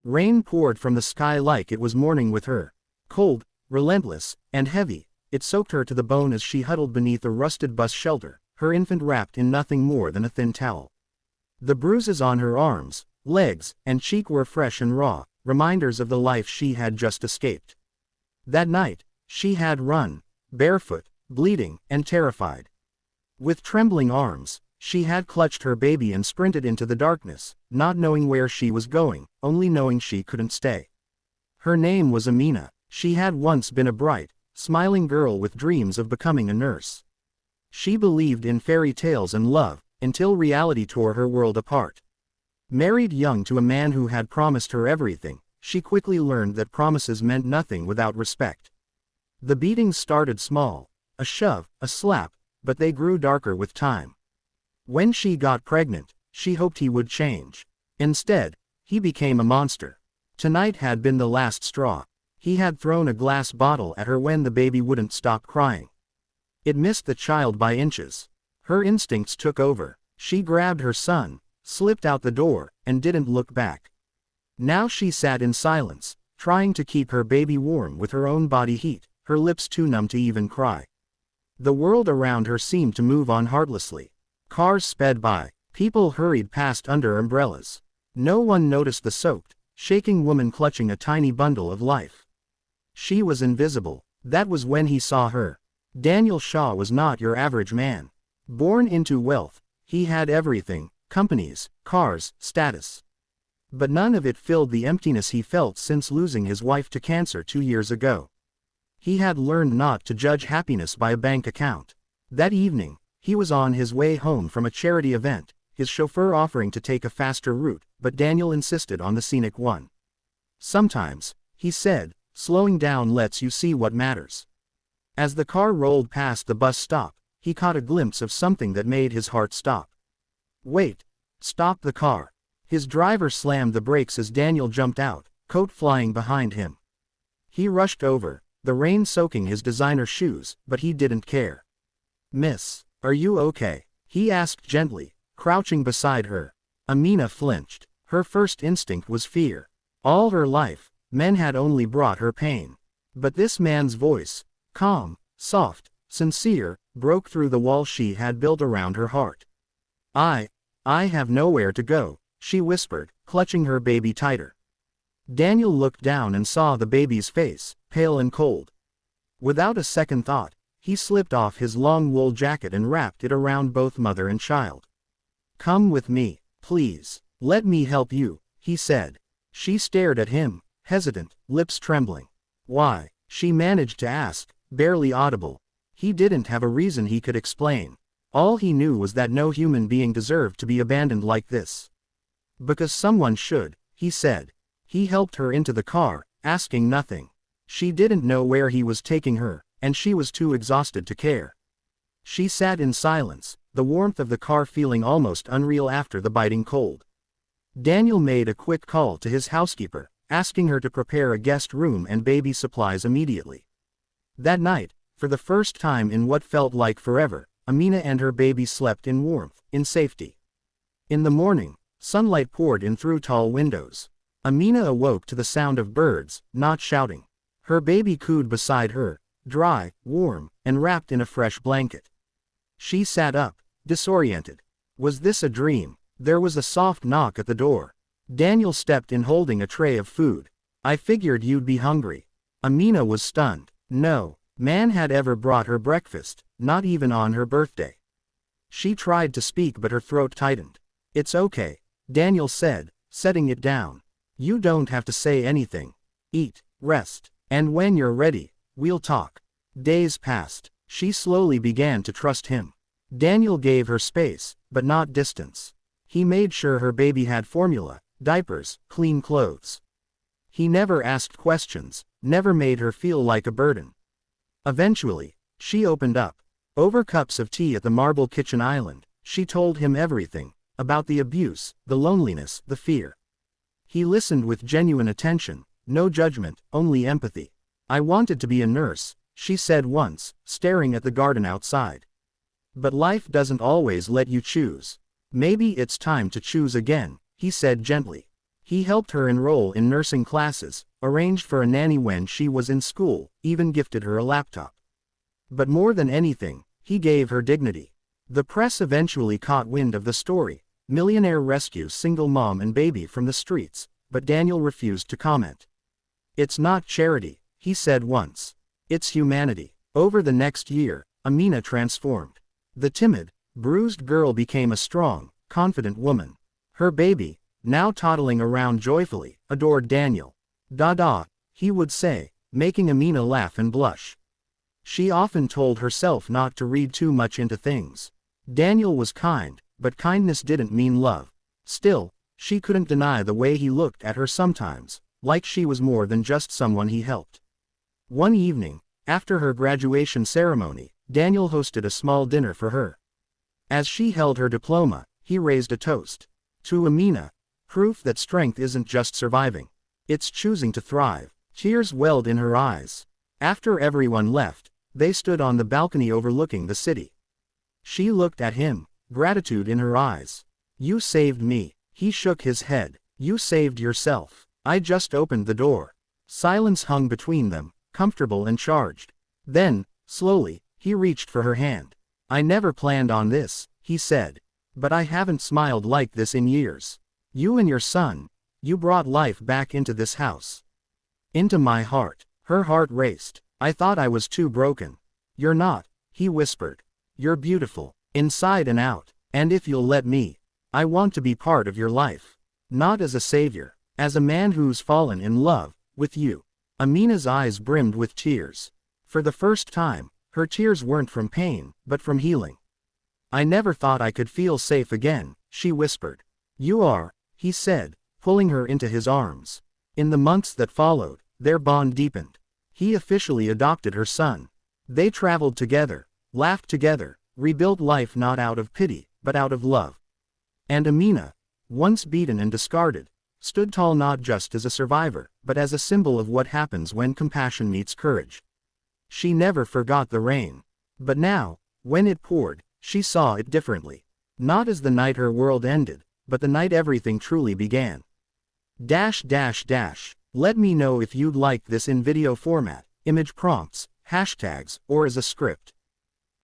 Rain poured from the sky like it was mourning with her. Cold, relentless, and heavy, it soaked her to the bone as she huddled beneath a rusted bus shelter, her infant wrapped in nothing more than a thin towel. The bruises on her arms, legs, and cheek were fresh and raw, reminders of the life she had just escaped. That night, she had run, barefoot, bleeding, and terrified. With trembling arms, she had clutched her baby and sprinted into the darkness, not knowing where she was going, only knowing she couldn't stay. Her name was Amina. She had once been a bright, smiling girl with dreams of becoming a nurse. She believed in fairy tales and love, until reality tore her world apart. Married young to a man who had promised her everything, she quickly learned that promises meant nothing without respect. The beatings started small, a shove, a slap, but they grew darker with time. When she got pregnant, she hoped he would change. Instead, he became a monster. Tonight had been the last straw. He had thrown a glass bottle at her when the baby wouldn't stop crying. It missed the child by inches. Her instincts took over. She grabbed her son, slipped out the door, and didn't look back. Now she sat in silence, trying to keep her baby warm with her own body heat, her lips too numb to even cry. The world around her seemed to move on heartlessly. Cars sped by. People hurried past under umbrellas. No one noticed the soaked, shaking woman clutching a tiny bundle of life. She was invisible. That was when he saw her. Daniel Shaw was not your average man. Born into wealth, he had everything: companies, cars, status. But none of it filled the emptiness he felt since losing his wife to cancer 2 years ago. He had learned not to judge happiness by a bank account. That evening, he was on his way home from a charity event, his chauffeur offering to take a faster route, but Daniel insisted on the scenic one. Sometimes, he said, slowing down lets you see what matters. As the car rolled past the bus stop, he caught a glimpse of something that made his heart stop. Wait! Stop the car! His driver slammed the brakes as Daniel jumped out, coat flying behind him. He rushed over, the rain soaking his designer shoes, but he didn't care. "Miss, are you okay?" he asked gently, crouching beside her. Amina flinched. Her first instinct was fear. All her life, men had only brought her pain. But this man's voice, calm, soft, sincere, broke through the wall she had built around her heart. I have nowhere to go," she whispered, clutching her baby tighter. Daniel looked down and saw the baby's face, pale and cold. Without a second thought, he slipped off his long wool jacket and wrapped it around both mother and child. "Come with me, please. Let me help you," he said. She stared at him, hesitant, lips trembling. "Why?" she managed to ask, barely audible. He didn't have a reason he could explain. All he knew was that no human being deserved to be abandoned like this. "Because someone should," he said. He helped her into the car, asking nothing. She didn't know where he was taking her, and she was too exhausted to care. She sat in silence, the warmth of the car feeling almost unreal after the biting cold. Daniel made a quick call to his housekeeper, asking her to prepare a guest room and baby supplies immediately. That night, for the first time in what felt like forever, Amina and her baby slept in warmth, in safety. In the morning, sunlight poured in through tall windows. Amina awoke to the sound of birds, not shouting. Her baby cooed beside her, dry, warm, and wrapped in a fresh blanket. She sat up, disoriented. Was this a dream? There was a soft knock at the door. Daniel stepped in holding a tray of food. "I figured you'd be hungry." Amina was stunned. No man had ever brought her breakfast, not even on her birthday. She tried to speak but her throat tightened. "It's okay," Daniel said, setting it down. "You don't have to say anything. Eat, rest, and when you're ready, we'll talk." Days passed. She slowly began to trust him. Daniel gave her space, but not distance. He made sure her baby had formula, diapers, clean clothes. He never asked questions, never made her feel like a burden. Eventually, she opened up. Over cups of tea at the marble kitchen island, she told him everything, about the abuse, the loneliness, the fear. He listened with genuine attention, no judgment, only empathy. "I wanted to be a nurse," she said once, staring at the garden outside. "But life doesn't always let you choose. Maybe it's time to choose again," he said gently. He helped her enroll in nursing classes, arranged for a nanny when she was in school, even gifted her a laptop. But more than anything, he gave her dignity. The press eventually caught wind of the story. Millionaire rescues single mom and baby from the streets, but Daniel refused to comment. "It's not charity," he said once. "It's humanity." Over the next year, Amina transformed. The timid, bruised girl became a strong, confident woman. Her baby, now toddling around joyfully, adored Daniel. "Dada," he would say, making Amina laugh and blush. She often told herself not to read too much into things. Daniel was kind, but kindness didn't mean love. Still, she couldn't deny the way he looked at her sometimes, like she was more than just someone he helped. One evening, after her graduation ceremony, Daniel hosted a small dinner for her. As she held her diploma, he raised a toast. To Amina, proof that strength isn't just surviving. It's choosing to thrive. Tears welled in her eyes. After everyone left, they stood on the balcony overlooking the city. She looked at him, gratitude in her eyes. "You saved me." He shook his head. "You saved yourself. I just opened the door." Silence hung between them, comfortable and charged. Then, slowly, he reached for her hand. "I never planned on this," he said. "But I haven't smiled like this in years. You and your son, you brought life back into this house. Into my heart." Her heart raced. "I thought I was too broken." "You're not," he whispered. "You're beautiful, inside and out, and if you'll let me, I want to be part of your life. Not as a savior, as a man who's fallen in love with you." Amina's eyes brimmed with tears. For the first time, her tears weren't from pain, but from healing. "I never thought I could feel safe again," she whispered. "You are," he said, pulling her into his arms. In the months that followed, their bond deepened. He officially adopted her son. They traveled together, laughed together, rebuilt life not out of pity, but out of love. And Amina, once beaten and discarded, stood tall not just as a survivor, but as a symbol of what happens when compassion meets courage. She never forgot the rain. But now, when it poured, she saw it differently. Not as the night her world ended, but the night everything truly began. Let me know if you'd like this in video format, image prompts, hashtags, or as a script.